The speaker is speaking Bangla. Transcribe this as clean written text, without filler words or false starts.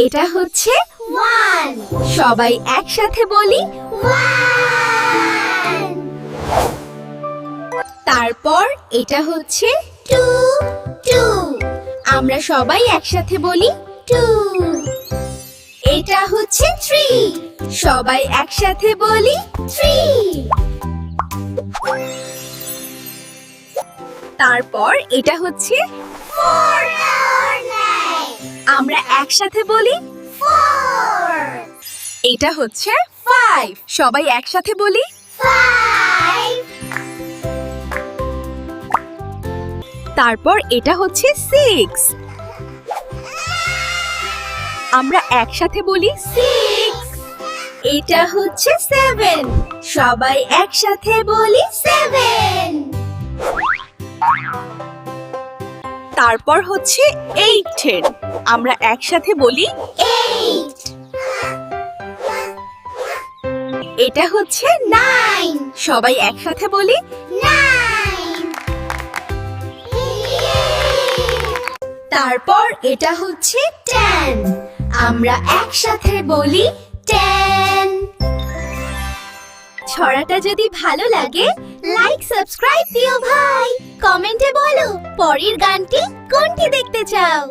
এটা হচ্ছে 1 সবাই একসাথে বলি 1 তারপর এটা হচ্ছে 2 আমরা সবাই একসাথে বলি 2 এটা হচ্ছে 3 সবাই একসাথে বলি 3 তারপর এটা হচ্ছে 4 আমরা একসাথে বলি 4 এটা হচ্ছে 5 সবাই একসাথে বলি 5 তারপর এটা হচ্ছে 6 আমরা একসাথে বলি 6 এটা হচ্ছে 7 সবাই একসাথে বলি 7 তারপর হচ্ছে 8 আমরা একসাথে বলি 8 এটা হচ্ছে 9 সবাই একসাথে বলি 9 তারপর এটা হচ্ছে 10 আমরা একসাথে বলি 10 ছড়াটা যদি ভালো লাগে লাইক সাবস্ক্রাইব দিও ভাই কমেন্টে বলো পরের গানটি কোনটি দেখতে চাও।